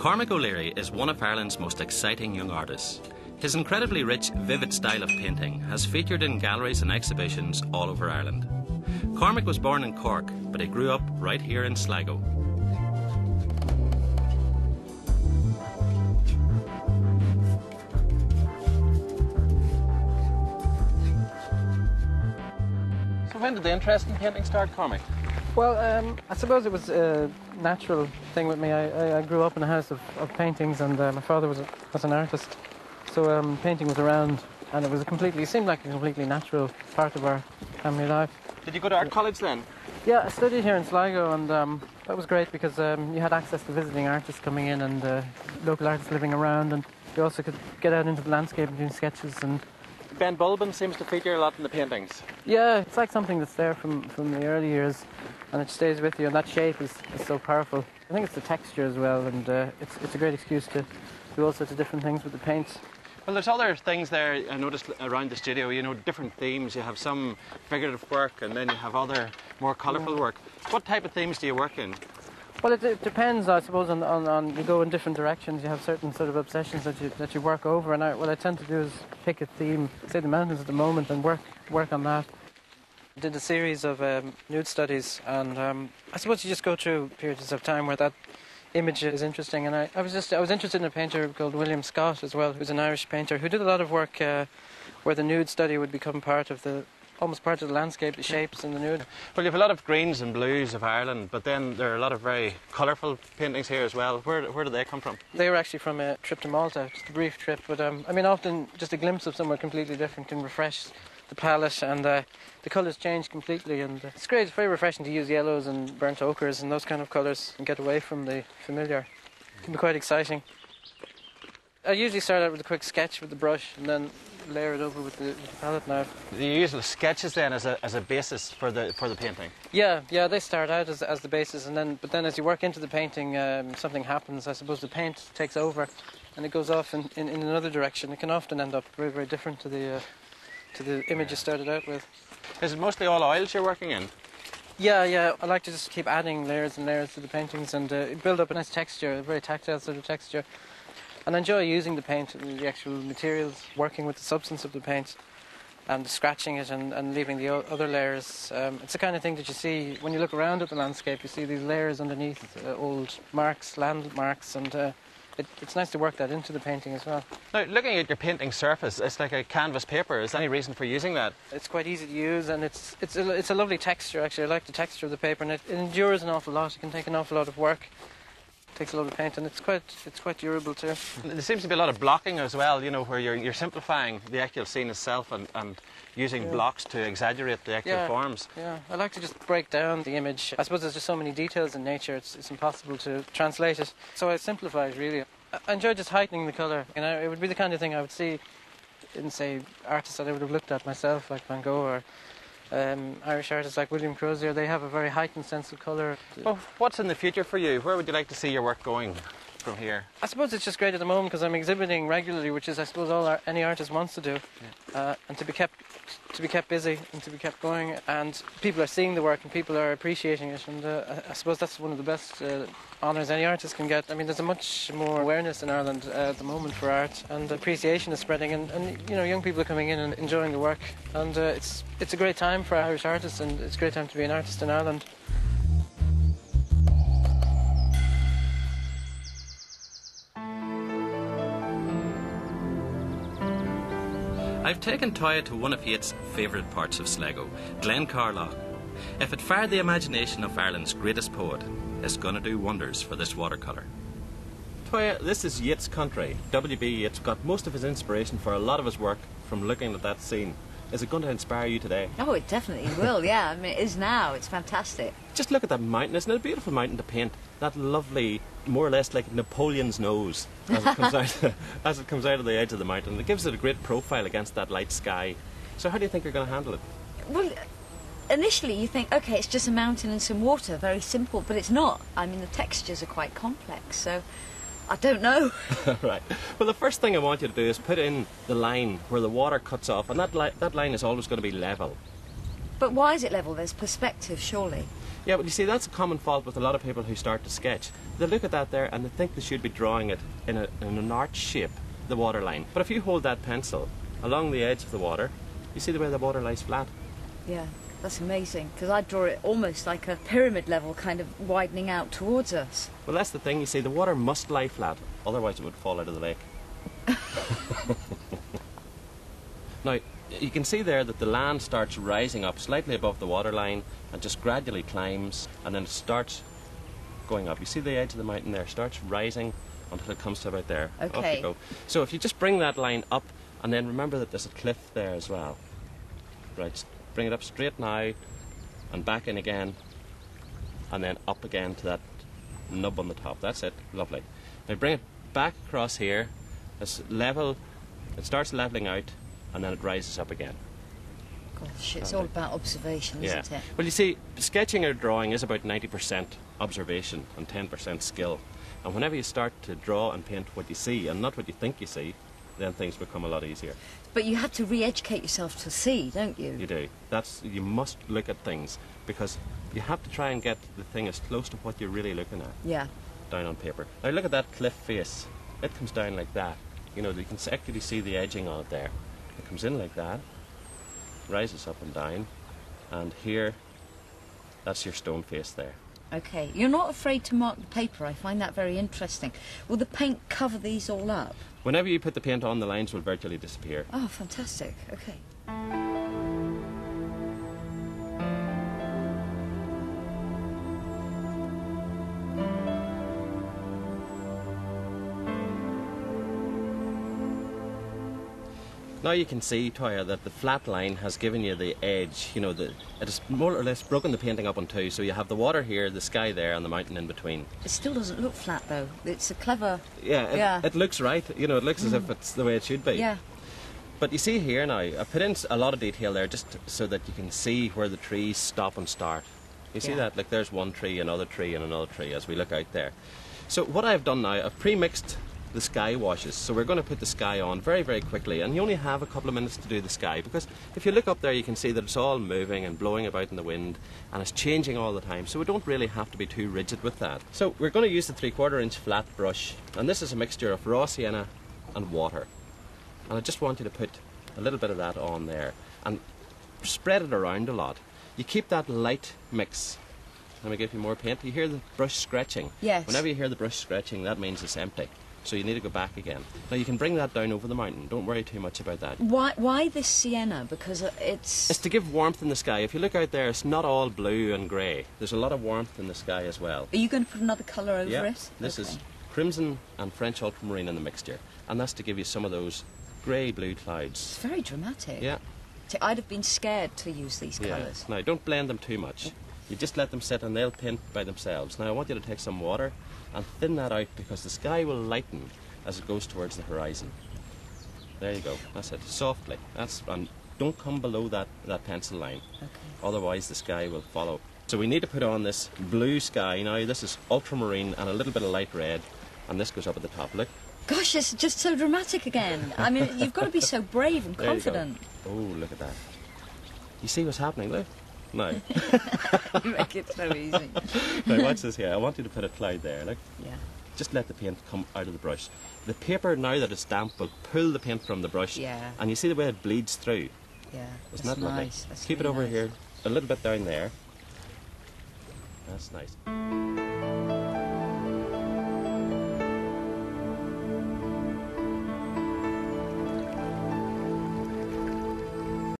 Cormac O'Leary is one of Ireland's most exciting young artists. His incredibly rich, vivid style of painting has featured in galleries and exhibitions all over Ireland. Cormac was born in Cork, but he grew up right here in Sligo. So when did the interest in painting start, Cormac? Well, I suppose it was a natural thing with me. I grew up in a house of paintings, and my father was an artist. So painting was around, and it seemed like a completely natural part of our family life. Did you go to art college then? Yeah, I studied here in Sligo, and that was great because you had access to visiting artists coming in and local artists living around, and you also could get out into the landscape and doing sketches. And Ben Bulbin seems to feature a lot in the paintings. yeah, it's like something that's there from the early years, and it stays with you, and that shape is so powerful. I think it's the texture as well, and it's a great excuse to do all sorts of different things with the paints. Well, there's other things there I noticed around the studio, you know, different themes. You have some figurative work and then you have other more colourful work. What type of themes do you work in? Well, it depends, I suppose, on you go in different directions. You have certain sort of obsessions that you work over, and what I tend to do is pick a theme, say the mountains at the moment, and work on that. I did a series of nude studies, and I suppose you just go through periods of time where that image is interesting, and I was interested in a painter called William Scott as well, who's an Irish painter who did a lot of work where the nude study would become almost part of the landscape, the shapes in the nude. Well, you have a lot of greens and blues of Ireland, but then there are a lot of very colourful paintings here as well. Where do they come from? They were actually from a trip to Malta, just a brief trip, but I mean, often just a glimpse of somewhere completely different can refresh the palette, and the colours change completely, and it's great. It's very refreshing to use yellows and burnt ochres and those kind of colours and get away from the familiar. It can be quite exciting. I usually start out with a quick sketch with the brush and then layer it over with the palette knife. You use the sketches then as a basis for the painting? Yeah, they start out as the basis, but then as you work into the painting, something happens. I suppose the paint takes over and it goes off in another direction. It can often end up very, very different to the image you started out with. Is it mostly all oils you're working in? Yeah, I like to just keep adding layers and layers to the paintings and build up a nice texture, a very tactile sort of texture. And I enjoy using the paint, the actual materials, working with the substance of the paint and scratching it and leaving the other layers. It's the kind of thing that you see when you look around at the landscape. You see these layers underneath, old marks, landmarks, and it's nice to work that into the painting as well. Now, looking at your painting surface, it's like a canvas paper. Is there any reason for using that? It's quite easy to use, and it's a lovely texture, actually. I like the texture of the paper, and it endures an awful lot. It can take an awful lot of work. It takes a lot of paint, and it's quite durable too. There seems to be a lot of blocking as well, you know, where you're simplifying the actual scene itself and using blocks to exaggerate the actual forms. Yeah, I like to just break down the image. I suppose there's just so many details in nature, it's impossible to translate it. So I simplify it, really. I enjoy just heightening the colour. You know, it would be the kind of thing I would see in, say, artists that I would have looked at myself, like Van Gogh, or Irish artists like William Crozier. They have a very heightened sense of colour. Well, what's in the future for you? Where would you like to see your work going from here? I suppose it's just great at the moment because I'm exhibiting regularly, which is, I suppose, any artist wants to do, and to be kept busy and to be kept going. And people are seeing the work and people are appreciating it, and I suppose that's one of the best honours any artist can get. I mean, there's a much more awareness in Ireland at the moment for art, and appreciation is spreading, and you know, young people are coming in and enjoying the work, and it's a great time for Irish artists, and it's a great time to be an artist in Ireland. I've taken Toyah to one of Yates' favourite parts of Sligo, Glencarlough. If it fired the imagination of Ireland's greatest poet, it's going to do wonders for this watercolour. Toyah, this is Yates' country. W.B. Yeats got most of his inspiration for a lot of his work from looking at that scene. Is it going to inspire you today? Oh, it definitely will, yeah. I mean, it is now. It's fantastic. Just look at that mountain. Isn't it a beautiful mountain to paint? That lovely, more or less like Napoleon's nose as it comes out of the edge of the mountain. It gives it a great profile against that light sky. So how do you think you're going to handle it? Well, initially you think, OK, it's just a mountain and some water, very simple, but it's not. I mean, the textures are quite complex, so I don't know. Right. Well, the first thing I want you to do is put in the line where the water cuts off, and that line is always going to be level. But why is it level? There's perspective, surely. Yeah, but you see, that's a common fault with a lot of people who start to sketch. They look at that there and they think they should be drawing it in an arch shape, the water line. But if you hold that pencil along the edge of the water, you see the way the water lies flat. Yeah, that's amazing, because I draw it almost like a pyramid level, kind of widening out towards us. Well, that's the thing, you see, the water must lie flat, otherwise it would fall out of the lake. Now, you can see there that the land starts rising up slightly above the water line and just gradually climbs, and then it starts going up. You see the edge of the mountain there starts rising until it comes to about there. Okay. Off you go. So if you just bring that line up, and then remember that there's a cliff there as well. Right, just bring it up straight now and back in again, and then up again to that nub on the top. That's it. Lovely. Now bring it back across here. It's level. It starts leveling out, and then it rises up again. Gosh, it's all about observation, isn't it? Well, you see, sketching or drawing is about 90% observation and 10% skill. And whenever you start to draw and paint what you see and not what you think you see, then things become a lot easier. But you have to re-educate yourself to see, don't you? You do. You must look at things, because you have to try and get the thing as close to what you're really looking at. Yeah. Down on paper. Now look at that cliff face. It comes down like that. You know, you can actually see the edging on it there. It comes in like that, rises up and down, and here, that's your stone face there. Okay, you're not afraid to mark the paper. I find that very interesting. Will the paint cover these all up? Whenever you put the paint on, the lines will virtually disappear. Oh, fantastic. Okay. Now you can see, Toyah, that the flat line has given you the edge. You know, it has more or less broken the painting up in two. So you have the water here, the sky there, and the mountain in between. It still doesn't look flat, though. It's a clever... Yeah, it looks right. You know, it looks as if it's the way it should be. Yeah. But you see here now, I put in a lot of detail there just so that you can see where the trees stop and start. You see that? Like there's one tree, another tree, and another tree as we look out there. So what I've done now, I've pre-mixed the sky washes. So we're going to put the sky on very, very quickly, and you only have a couple of minutes to do the sky, because if you look up there you can see that it's all moving and blowing about in the wind, and it's changing all the time, so we don't really have to be too rigid with that. So we're going to use the 3/4 inch flat brush, and this is a mixture of raw sienna and water, and I just want you to put a little bit of that on there and spread it around a lot. You keep that light mix. Let me give you more paint. You hear the brush scratching? Yes. Whenever you hear the brush scratching, that means it's empty. So you need to go back again. Now you can bring that down over the mountain. Don't worry too much about that. Why this sienna? Because It's to give warmth in the sky. If you look out there, it's not all blue and grey. There's a lot of warmth in the sky as well. Are you going to put another colour over it? This is crimson and French ultramarine in the mixture. And that's to give you some of those grey-blue clouds. It's very dramatic. Yeah. I'd have been scared to use these colours. Now, don't blend them too much. You just let them sit and they'll paint by themselves. Now, I want you to take some water and thin that out, because the sky will lighten as it goes towards the horizon. There you go. That's it. Softly. And don't come below that pencil line. Okay. Otherwise, the sky will follow. So we need to put on this blue sky. Now, this is ultramarine and a little bit of light red, and this goes up at the top. Look. Gosh, it's just so dramatic again. I mean, you've got to be so brave and confident. Oh, look at that. You see what's happening? Look. Now. You make it so easy. Now, watch this here. I want you to put a cloud there. Look. Yeah. Just let the paint come out of the brush. The paper, now that it's damp, will pull the paint from the brush. Yeah. And you see the way it bleeds through. Yeah. Isn't that lovely? Nice. That's Keep really it over nice. here, a little bit down there. That's nice.